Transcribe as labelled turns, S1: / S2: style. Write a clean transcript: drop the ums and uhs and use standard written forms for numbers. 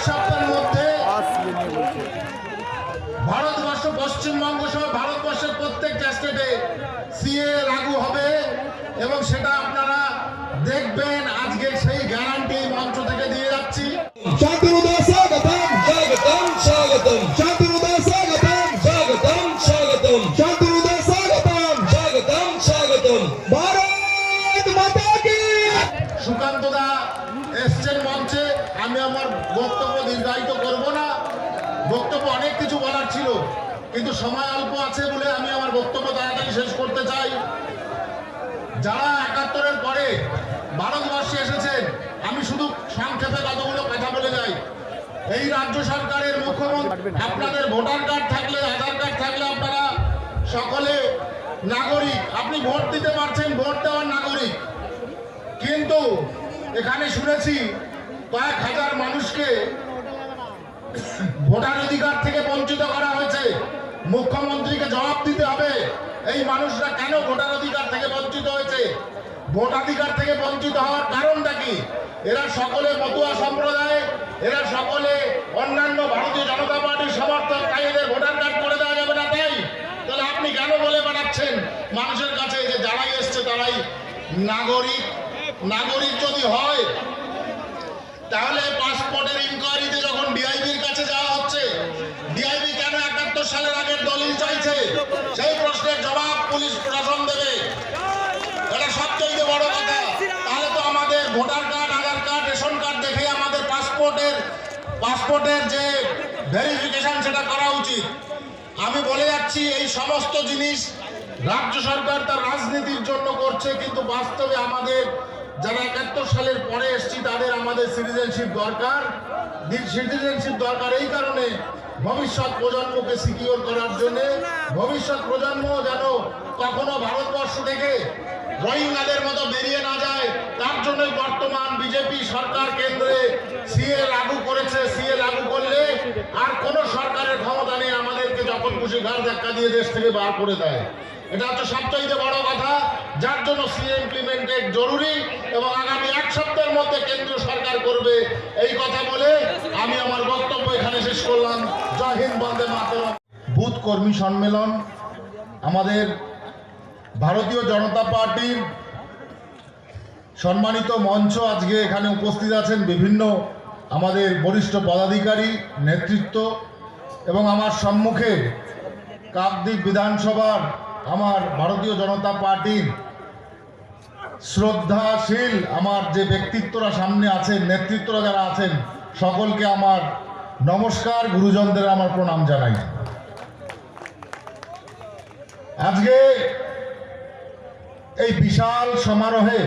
S1: সপ্তাহের মধ্যে ভারতবর্ষ, পশ্চিমবঙ্গ সহ ভারতবর্ষের প্রত্যেকটা স্টেটে সিএ লাগু হবে এবং সেটা আপনারা দেখবেন। আজকে সেই গ্যারান্টি মঞ্চ থেকে দিয়ে যাচ্ছি।
S2: শান্তনুদা স্বাগতম স্বাগতম স্বাগতম শান্তনুদা স্বাগতম স্বাগতম স্বাগতম শান্তনুদা স্বাগতম স্বাগতম স্বাগতম ভারত মাতা কি।
S1: সুকান্তদা এসছেন মঞ্চে। আমি আমার বক্তব্য দীর্ঘায়িত করব না, বক্তব্য অনেক কিছু বলার ছিল কিন্তু সময় অল্প আছে বলে আমি আমার বক্তব্য তাড়াতাড়ি শেষ করতে চাই। যারা ৭১-এর পরে ভারতবর্ষে এসেছেন, আমি শুধু সংক্ষেপে কতগুলো কথা বলে যাই। এই রাজ্য সরকারের মুখ্যমন্ত্রী, আপনাদের ভোটার কার্ড থাকলে, আধার কার্ড থাকলে আপনারা সকলে নাগরিক, আপনি ভোট দিতে পারছেন, ভোট দেওয়ার নাগরিক। কিন্তু এখানে শুনেছি কয়েক হাজার মানুষকে ভোটার অধিকার থেকে বঞ্চিত করা হয়েছে। মুখ্যমন্ত্রীকে জবাব দিতে হবে এই মানুষরা কেন ভোটার অধিকার থেকে বঞ্চিত হয়েছে, ভোটাধিকার থেকে বঞ্চিত হওয়ার কারণটা কি। এরা সকলে মতুয়া সম্প্রদায়, এরা সকলে অন্যান্য ভারতীয় জনতা পার্টির সমর্থক, তাই এদের ভোটার কার্ড করে দেওয়া যাবে না। তাই তাহলে আপনি কেন বলে বেড়াচ্ছেন মানুষের কাছে যে যারাই এসছে তারাই নাগরিক? নাগরিক যদি হয় তাহলে পাসপোর্টের ইনকোয়ারিতে যখন ডিআইবির কাছে যাওয়া হচ্ছে, ডিআইবি কেন ৭১ সালের আগের দলিল চাইছে, সেই প্রশ্নের জবাব পুলিশ প্রশাসন দেবে। এটা সবচেয়ে বড় কথা। তাহলে তো আমাদের ভোটার কার্ড, আধার কার্ড, রেশন কার্ড দেখে আমাদের পাসপোর্টের যে ভেরিফিকেশন সেটা করা উচিত। আমি বলে যাচ্ছি এই সমস্ত জিনিস রাজ্য সরকার তার রাজনীতির জন্য করছে, কিন্তু বাস্তবে আমাদের যারা ৭১ সালের পরে এসেছি তাদের আমাদের সিটিজেনশিপ দরকার। সিটিজেনশিপ দরকার এই কারণে ভবিষ্যৎ প্রজন্মকে সিকিউর করার জন্য, ভবিষ্যৎ প্রজন্ম যেন কখনো ভারতবর্ষ থেকে রোহিঙ্গাদের মতো বেরিয়ে না যায়, তার জন্যই বর্তমান বিজেপি সরকার কেন্দ্রে সিএ লাগু করেছে। সিএ লাগু করলে আর কোন সরকারের ক্ষমতা নেই আমাদেরকে যখন খুশি ঘাড় ধাক্কা দিয়ে দেশ থেকে বার করে দেয়। এটা হচ্ছে সবচেয়ে বড় কথা, যার জন্য সিএ ইমপ্লিমেন্টেড জরুরি এবং আগামী ১ সপ্তাহের মধ্যে কেন্দ্রীয় সরকার করবে। এই কথা বলে আমি আমার বক্তব্য এখানে শেষ করলাম। জয় হিন্দ, বন্দে মাতরম। বুথ কর্মী সম্মেলন, আমাদের ভারতীয় জনতা পার্টির সম্মানিত মঞ্চ আজকে এখানে উপস্থিত আছেন বিভিন্ন আমাদের বরিষ্ঠ পদাধিকারী, নেতৃত্ব এবং আমার সম্মুখে কাকদ্বীপ বিধানসভার আমার ভারতীয় জনতা পার্টির শ্রদ্ধাশীল আমার যে ব্যক্তিত্বরা সামনে আছেন, নেতৃত্বরা যারা আছেন, সকলকে আমার নমস্কার, গুরুজনদের আমার প্রণাম জানাই। আজকে এই বিশাল সমারোহে